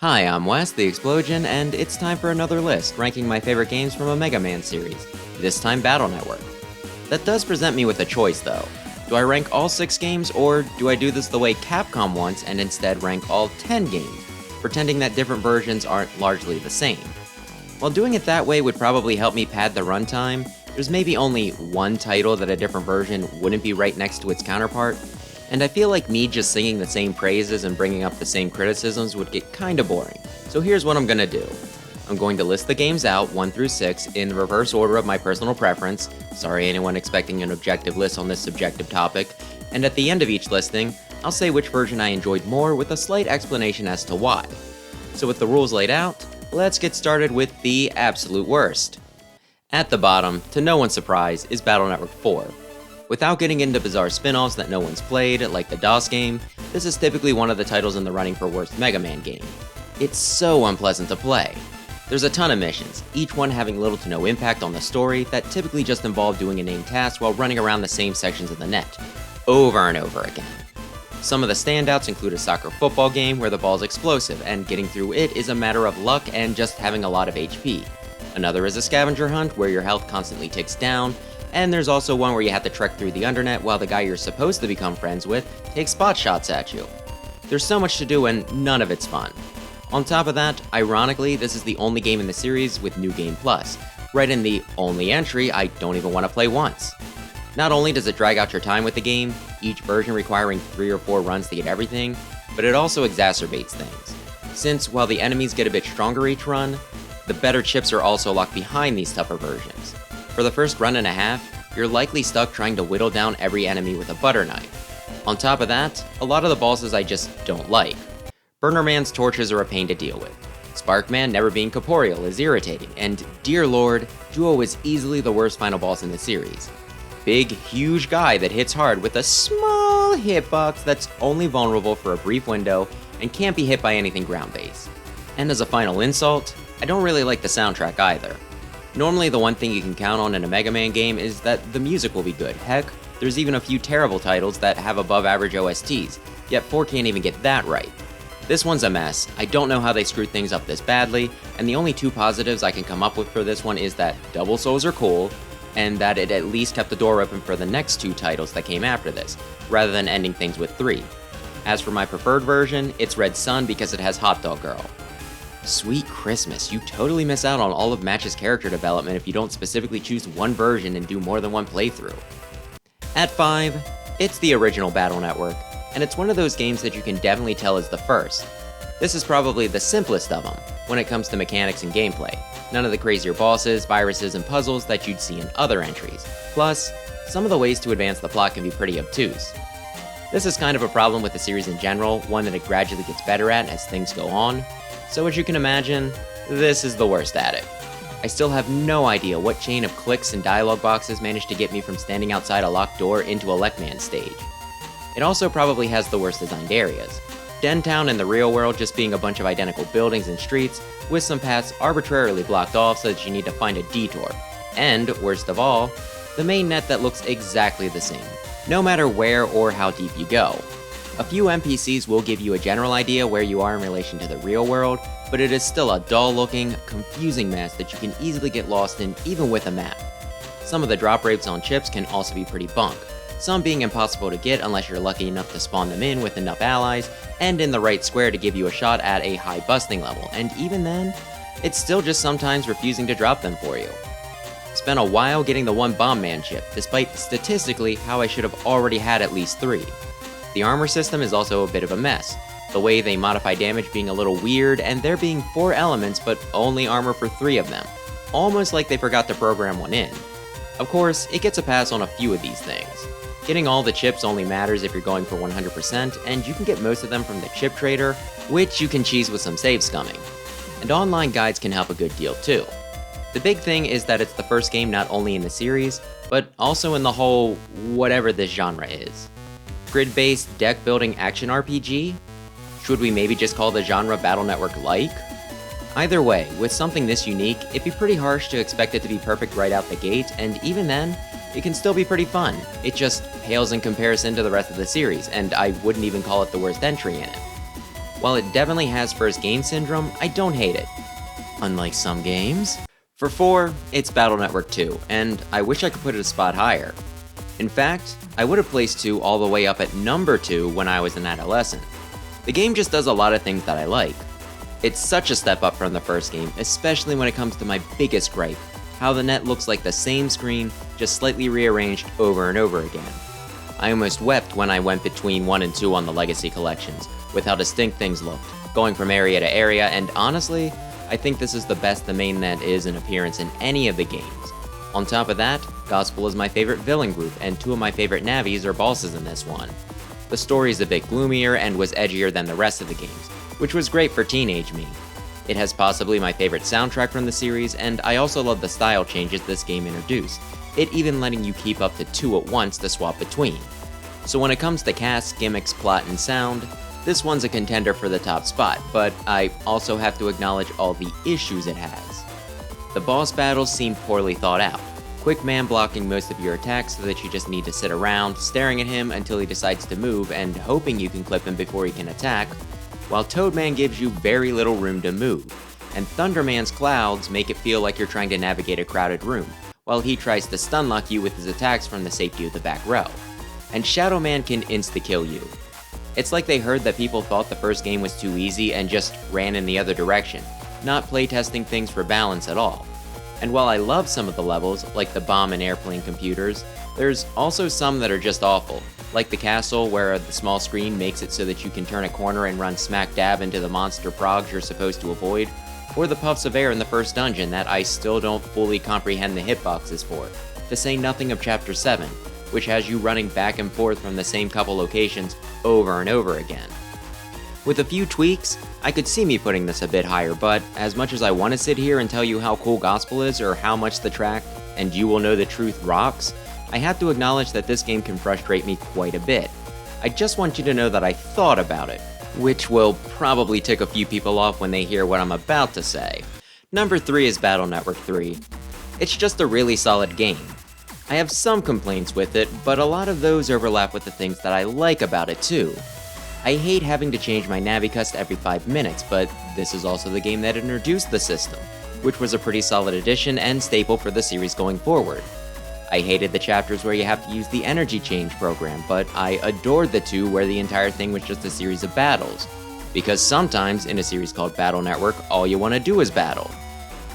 Hi, I'm Wes, the Explosion, and it's time for another list, ranking my favorite games from a Mega Man series, this time Battle Network. That does present me with a choice though. Do I rank all 6 games, or do I do this the way Capcom wants and instead rank all 10 games, pretending that different versions aren't largely the same? While doing it that way would probably help me pad the runtime, there's maybe only one title that a different version wouldn't be right next to its counterpart, and I feel like me just singing the same praises and bringing up the same criticisms would get kinda boring. So here's what I'm gonna do. I'm going to list the games out 1 through 6 in the reverse order of my personal preference. Sorry anyone expecting an objective list on this subjective topic. And at the end of each listing, I'll say which version I enjoyed more with a slight explanation as to why. So with the rules laid out, let's get started with the absolute worst. At the bottom, to no one's surprise, is Battle Network 4. Without getting into bizarre spin-offs that no one's played, like the DOS game, this is typically one of the titles in the running for worst Mega Man game. It's so unpleasant to play. There's a ton of missions, each one having little to no impact on the story that typically just involve doing a named task while running around the same sections of the net, over and over again. Some of the standouts include a soccer football game where the ball's explosive and getting through it is a matter of luck and just having a lot of HP. Another is a scavenger hunt where your health constantly ticks down, and there's also one where you have to trek through the undernet while the guy you're supposed to become friends with takes spot shots at you. There's so much to do and none of it's fun. On top of that, ironically, this is the only game in the series with New Game Plus, right in the only entry I don't even want to play once. Not only does it drag out your time with the game, each version requiring 3 or 4 runs to get everything, but it also exacerbates things. Since while the enemies get a bit stronger each run, the better chips are also locked behind these tougher versions. For the first run and a half, you're likely stuck trying to whittle down every enemy with a butter knife. On top of that, a lot of the bosses I just don't like. Burner Man's torches are a pain to deal with. Sparkman never being corporeal is irritating, and dear lord, Duo is easily the worst final boss in the series. Big, huge guy that hits hard with a small hitbox that's only vulnerable for a brief window and can't be hit by anything ground-based. And as a final insult, I don't really like the soundtrack either. Normally the one thing you can count on in a Mega Man game is that the music will be good. Heck, there's even a few terrible titles that have above average OSTs, yet 4 can't even get that right. This one's a mess, I don't know how they screwed things up this badly, and the only 2 positives I can come up with for this one is that Double Souls are cool, and that it at least kept the door open for the next 2 titles that came after this, rather than ending things with 3. As for my preferred version, it's Red Sun because it has Hot Dog Girl. Sweet Christmas, you totally miss out on all of Match's character development if you don't specifically choose one version and do more than one playthrough. At 5, it's the original Battle Network, and it's one of those games that you can definitely tell is the first. This is probably the simplest of them, when it comes to mechanics and gameplay. None of the crazier bosses, viruses, and puzzles that you'd see in other entries. Plus, some of the ways to advance the plot can be pretty obtuse. This is kind of a problem with the series in general, one that it gradually gets better at as things go on. So as you can imagine, this is the worst at it. I still have no idea what chain of clicks and dialogue boxes managed to get me from standing outside a locked door into a Leckman stage. It also probably has the worst designed areas. Dentown and the real world just being a bunch of identical buildings and streets, with some paths arbitrarily blocked off so that you need to find a detour. And, worst of all, the main net that looks exactly the same, no matter where or how deep you go. A few NPCs will give you a general idea where you are in relation to the real world, but it is still a dull-looking, confusing mess that you can easily get lost in even with a map. Some of the drop rates on chips can also be pretty bunk, some being impossible to get unless you're lucky enough to spawn them in with enough allies, and in the right square to give you a shot at a high busting level, and even then, it's still just sometimes refusing to drop them for you. Spent a while getting the one Bomb Man chip, despite statistically how I should have already had at least 3. The armor system is also a bit of a mess, the way they modify damage being a little weird, and there being 4 elements but only armor for 3 of them, almost like they forgot to program one in. Of course, it gets a pass on a few of these things. Getting all the chips only matters if you're going for 100%, and you can get most of them from the chip trader, which you can cheese with some save scumming. And online guides can help a good deal too. The big thing is that it's the first game not only in the series, but also in the whole whatever this genre is. Grid-based deck-building action RPG? Should we maybe just call the genre Battle Network-like? Either way, with something this unique, it'd be pretty harsh to expect it to be perfect right out the gate, and even then, it can still be pretty fun. It just pales in comparison to the rest of the series, and I wouldn't even call it the worst entry in it. While it definitely has first game syndrome, I don't hate it. Unlike some games. For 4, it's Battle Network 2, and I wish I could put it a spot higher. In fact, I would have placed 2 all the way up at number 2 when I was an adolescent. The game just does a lot of things that I like. It's such a step up from the first game, especially when it comes to my biggest gripe, how the net looks like the same screen, just slightly rearranged over and over again. I almost wept when I went between 1 and 2 on the Legacy collections, with how distinct things looked, going from area to area, and honestly, I think this is the best the main net is in appearance in any of the games. On top of that, Gospel is my favorite villain group, and 2 of my favorite navies are bosses in this one. The story is a bit gloomier and was edgier than the rest of the games, which was great for teenage me. It has possibly my favorite soundtrack from the series, and I also love the style changes this game introduced, it even letting you keep up to 2 at once to swap between. So when it comes to cast, gimmicks, plot, and sound, this one's a contender for the top spot, but I also have to acknowledge all the issues it has. The boss battles seem poorly thought out. Quick man blocking most of your attacks so that you just need to sit around, staring at him until he decides to move and hoping you can clip him before he can attack, while Toadman gives you very little room to move, and Thunderman's clouds make it feel like you're trying to navigate a crowded room, while he tries to stunlock you with his attacks from the safety of the back row. And Shadow Man can insta-kill you. It's like they heard that people thought the first game was too easy and just ran in the other direction, not playtesting things for balance at all. And while I love some of the levels, like the bomb and airplane computers, there's also some that are just awful, like the castle where the small screen makes it so that you can turn a corner and run smack dab into the monster progs you're supposed to avoid, or the puffs of air in the first dungeon that I still don't fully comprehend the hitboxes for, to say nothing of Chapter 7, which has you running back and forth from the same couple locations over and over again. With a few tweaks, I could see me putting this a bit higher, but as much as I want to sit here and tell you how cool Gospel is or how much the track, and you will know the truth, rocks, I have to acknowledge that this game can frustrate me quite a bit. I just want you to know that I thought about it, which will probably tick a few people off when they hear what I'm about to say. Number 3 is Battle Network 3. It's just a really solid game. I have some complaints with it, but a lot of those overlap with the things that I like about it too. I hate having to change my Navicust every 5 minutes, but this is also the game that introduced the system, which was a pretty solid addition and staple for the series going forward. I hated the chapters where you have to use the energy change program, but I adored the 2 where the entire thing was just a series of battles, because sometimes in a series called Battle Network, all you want to do is battle.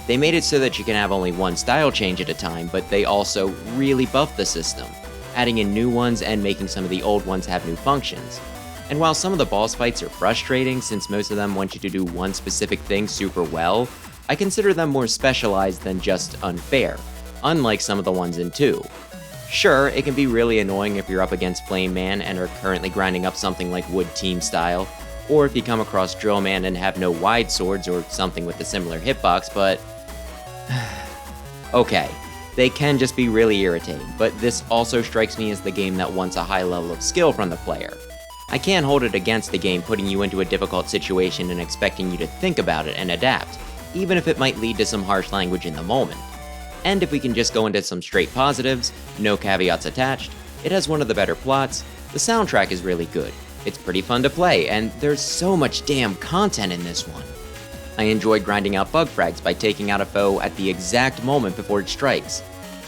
They made it so that you can have only one style change at a time, but they also really buffed the system, adding in new ones and making some of the old ones have new functions. And while some of the boss fights are frustrating since most of them want you to do one specific thing super well, I consider them more specialized than just unfair, unlike some of the ones in 2. Sure, it can be really annoying if you're up against Flame Man and are currently grinding up something like Wood Team style, or if you come across Drill Man and have no wide swords or something with a similar hitbox, but okay, they can just be really irritating, but this also strikes me as the game that wants a high level of skill from the player. I can't hold it against the game putting you into a difficult situation and expecting you to think about it and adapt, even if it might lead to some harsh language in the moment. And if we can just go into some straight positives, no caveats attached, it has one of the better plots, the soundtrack is really good, it's pretty fun to play, and there's so much damn content in this one. I enjoy grinding out bug frags by taking out a foe at the exact moment before it strikes.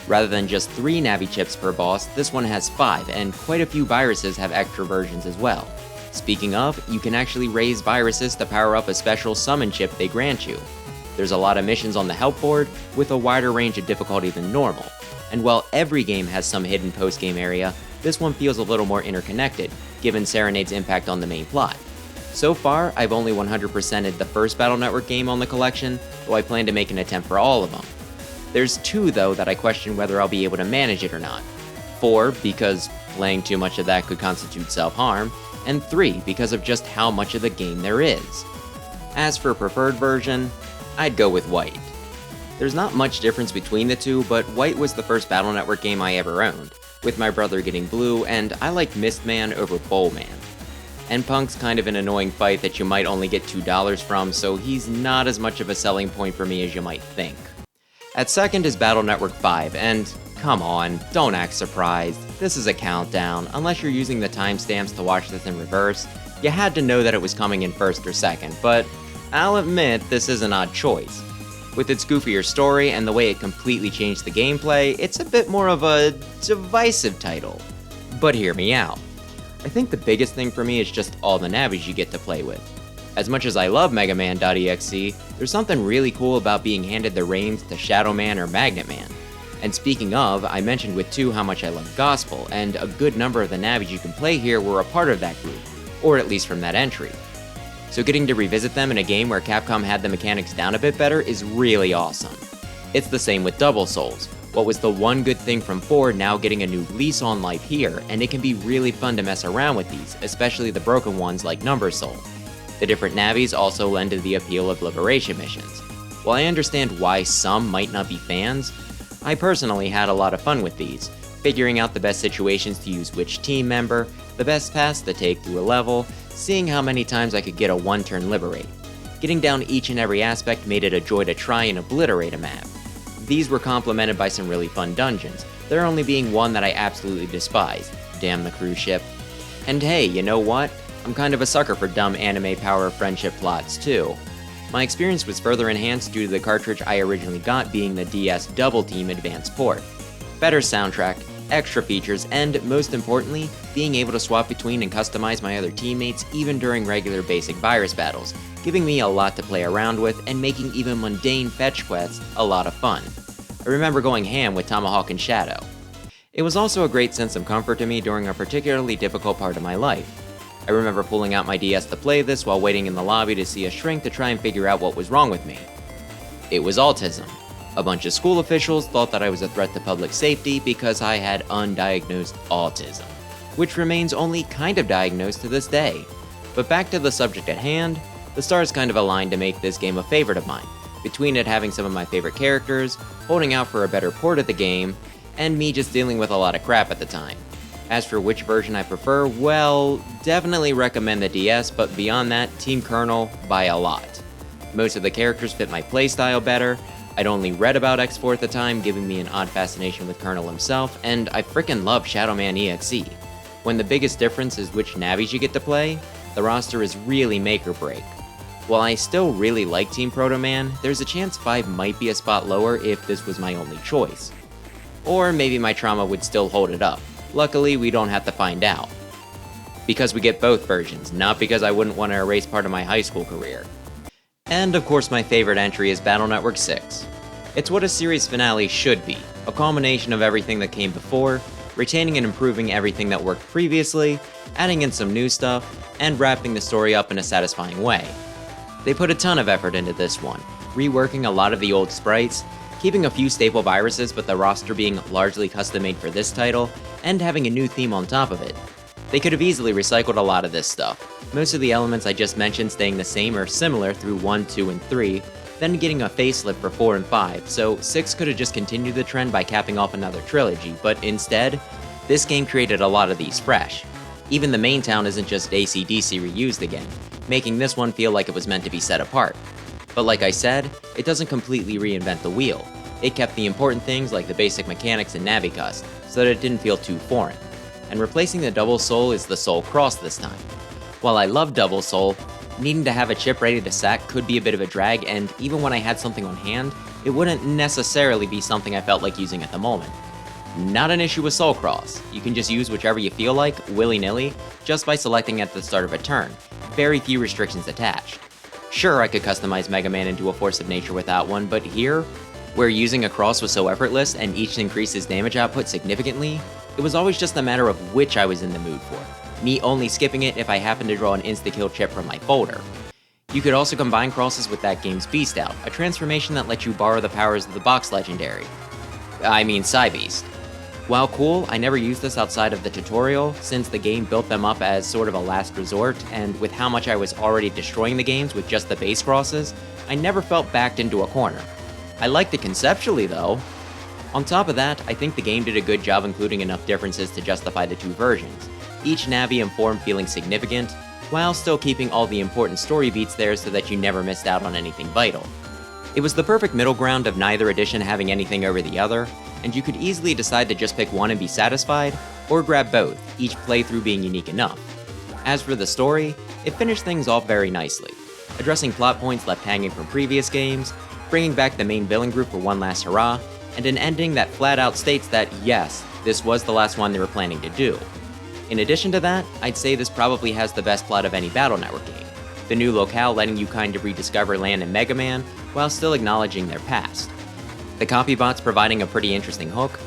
Rather than just 3 Navi chips per boss, this one has 5, and quite a few viruses have extra versions as well. Speaking of, you can actually raise viruses to power up a special summon chip they grant you. There's a lot of missions on the help board, with a wider range of difficulty than normal, and while every game has some hidden post-game area, this one feels a little more interconnected, given Serenade's impact on the main plot. So far, I've only 100%ed the first Battle Network game on the collection, though I plan to make an attempt for all of them. There's 2 though that I question whether I'll be able to manage it or not. 4, because playing too much of that could constitute self-harm, and 3, because of just how much of the game there is. As for preferred version, I'd go with White. There's not much difference between the 2, but White was the first Battle Network game I ever owned, with my brother getting Blue, and I like Mistman over Bowlman. And Punk's kind of an annoying fight that you might only get $2 from, so he's not as much of a selling point for me as you might think. At second is Battle Network 5, and come on, don't act surprised. This is a countdown, unless you're using the timestamps to watch this in reverse. You had to know that it was coming in first or second, but I'll admit this is an odd choice. With its goofier story and the way it completely changed the gameplay, it's a bit more of a divisive title. But hear me out. I think the biggest thing for me is just all the navis you get to play with. As much as I love MegaMan.EXE, there's something really cool about being handed the reins to Shadow Man or Magnet Man. And speaking of, I mentioned with 2 how much I love Gospel, and a good number of the navis you can play here were a part of that group, or at least from that entry. So getting to revisit them in a game where Capcom had the mechanics down a bit better is really awesome. It's the same with Double Souls. What was the one good thing from 4 now getting a new lease on life here, and it can be really fun to mess around with these, especially the broken ones like Number Soul. The different navis also lend to the appeal of liberation missions. While I understand why some might not be fans, I personally had a lot of fun with these, figuring out the best situations to use which team member, the best paths to take through a level, seeing how many times I could get a one-turn liberate. Getting down each and every aspect made it a joy to try and obliterate a map. These were complemented by some really fun dungeons, there only being one that I absolutely despise, damn the cruise ship. And hey, you know what? I'm kind of a sucker for dumb anime power friendship plots too. My experience was further enhanced due to the cartridge I originally got being the DS Double Team Advanced port. Better soundtrack, extra features, and most importantly, being able to swap between and customize my other teammates even during regular basic virus battles, giving me a lot to play around with and making even mundane fetch quests a lot of fun. I remember going ham with Tomahawk and Shadow. It was also a great sense of comfort to me during a particularly difficult part of my life. I remember pulling out my DS to play this while waiting in the lobby to see a shrink to try and figure out what was wrong with me. It was autism. A bunch of school officials thought that I was a threat to public safety because I had undiagnosed autism, which remains only kind of diagnosed to this day. But back to the subject at hand, the stars kind of aligned to make this game a favorite of mine, between it having some of my favorite characters, holding out for a better port of the game, and me just dealing with a lot of crap at the time. As for which version I prefer, well, definitely recommend the DS, but beyond that, Team Colonel by a lot. Most of the characters fit my playstyle better, I'd only read about X4 at the time, giving me an odd fascination with Colonel himself, and I frickin' love ShadowMan.EXE. When the biggest difference is which navis you get to play, the roster is really make or break. While I still really like Team Proto Man, there's a chance 5 might be a spot lower if this was my only choice. Or maybe my trauma would still hold it up. Luckily, we don't have to find out. Because we get both versions, not because I wouldn't want to erase part of my high school career. And of course my favorite entry is Battle Network 6. It's what a series finale should be, a culmination of everything that came before, retaining and improving everything that worked previously, adding in some new stuff, and wrapping the story up in a satisfying way. They put a ton of effort into this one, reworking a lot of the old sprites, keeping a few staple viruses but the roster being largely custom made for this title, and having a new theme on top of it. They could have easily recycled a lot of this stuff, most of the elements I just mentioned staying the same or similar through 1, 2, and 3, then getting a facelift for 4 and 5, so 6 could have just continued the trend by capping off another trilogy, but instead, this game created a lot of these fresh. Even the main town isn't just AC/DC reused again, making this one feel like it was meant to be set apart. But like I said, it doesn't completely reinvent the wheel. It kept the important things like the basic mechanics and Navicust, so that it didn't feel too foreign. And replacing the Double Soul is the Soul Cross this time. While I love Double Soul, needing to have a chip ready to sack could be a bit of a drag, and even when I had something on hand, it wouldn't necessarily be something I felt like using at the moment. Not an issue with Soul Cross. You can just use whichever you feel like, willy-nilly, just by selecting at the start of a turn. Very few restrictions attached. Sure, I could customize Mega Man into a force of nature without one, but here, where using a cross was so effortless and each increases damage output significantly, it was always just a matter of which I was in the mood for, me only skipping it if I happened to draw an insta-kill chip from my folder. You could also combine crosses with that game's Beast Out, a transformation that lets you borrow the powers of the box legendary. Psybeast. While cool, I never used this outside of the tutorial, since the game built them up as sort of a last resort, and with how much I was already destroying the games with just the base crosses, I never felt backed into a corner. I liked it conceptually though. On top of that, I think the game did a good job including enough differences to justify the 2 versions, each Navi and form feeling significant, while still keeping all the important story beats there so that you never missed out on anything vital. It was the perfect middle ground of neither edition having anything over the other, and you could easily decide to just pick one and be satisfied, or grab both, each playthrough being unique enough. As for the story, it finished things off very nicely, addressing plot points left hanging from previous games, bringing back the main villain group for one last hurrah, and an ending that flat out states that yes, this was the last one they were planning to do. In addition to that, I'd say this probably has the best plot of any Battle Network game, the new locale letting you kind of rediscover Lan and Mega Man while still acknowledging their past. The copy bots providing a pretty interesting hook,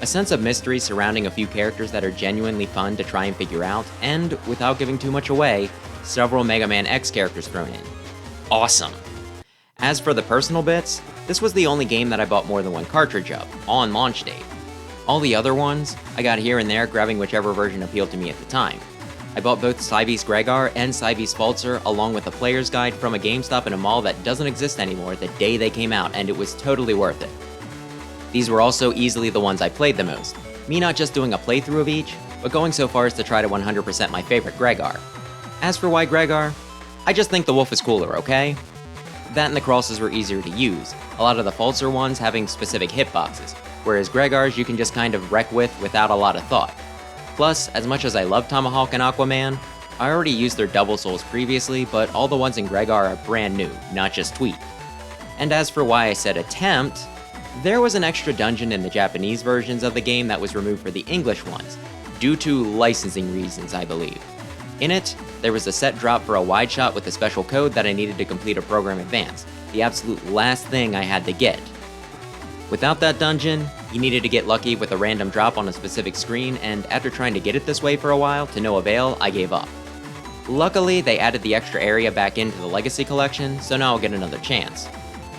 a sense of mystery surrounding a few characters that are genuinely fun to try and figure out, and, without giving too much away, several Mega Man-EXE characters thrown in. Awesome! As for the personal bits, this was the only game that I bought more than one cartridge of, on launch date. All the other ones, I got here and there grabbing whichever version appealed to me at the time. I bought both Cybeast Gregar and Cybeast Falzer along with a player's guide from a GameStop in a mall that doesn't exist anymore the day they came out, and it was totally worth it. These were also easily the ones I played the most, me not just doing a playthrough of each, but going so far as to try to 100% my favorite Gregar. As for why Gregar, I just think the wolf is cooler, okay? That and the crosses were easier to use, a lot of the Falzer ones having specific hitboxes, whereas Gregars you can just kind of wreck with without a lot of thought. Plus, as much as I love Tomahawk and Aquaman, I already used their Double Souls previously, but all the ones in Gregar are brand new, not just tweaked. And as for why I said attempt, there was an extra dungeon in the Japanese versions of the game that was removed for the English ones, due to licensing reasons, I believe. In it, there was a set drop for a wide shot with a special code that I needed to complete a program advance, the absolute last thing I had to get. Without that dungeon, you needed to get lucky with a random drop on a specific screen, and after trying to get it this way for a while, to no avail, I gave up. Luckily, they added the extra area back into the Legacy Collection, so now I'll get another chance.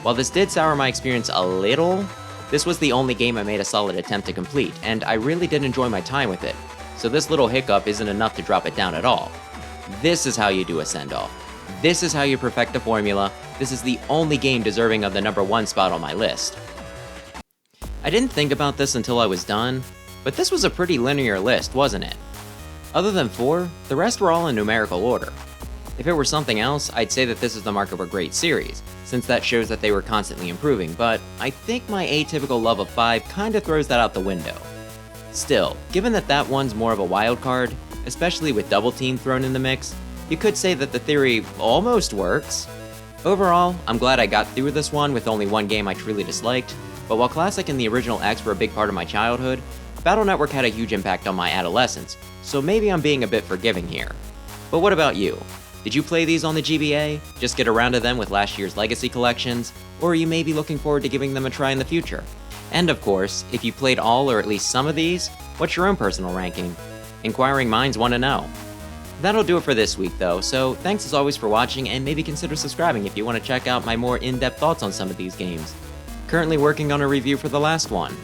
While this did sour my experience a little, this was the only game I made a solid attempt to complete, and I really did enjoy my time with it, so this little hiccup isn't enough to drop it down at all. This is how you do a send-off. This is how you perfect the formula. This is the only game deserving of the #1 spot on my list. I didn't think about this until I was done, but this was a pretty linear list, wasn't it? Other than 4, the rest were all in numerical order. If it were something else, I'd say that this is the mark of a great series, since that shows that they were constantly improving, but I think my atypical love of 5 kinda throws that out the window. Still, given that that one's more of a wild card, especially with Double Team thrown in the mix, you could say that the theory almost works. Overall, I'm glad I got through this one with only one game I truly disliked, but while Classic and the original X were a big part of my childhood, Battle Network had a huge impact on my adolescence, so maybe I'm being a bit forgiving here. But what about you? Did you play these on the GBA, just get around to them with last year's Legacy collections, or are you maybe looking forward to giving them a try in the future? And of course, if you played all or at least some of these, what's your own personal ranking? Inquiring minds want to know. That'll do it for this week though, so thanks as always for watching, and maybe consider subscribing if you want to check out my more in-depth thoughts on some of these games. Currently working on a review for the last one.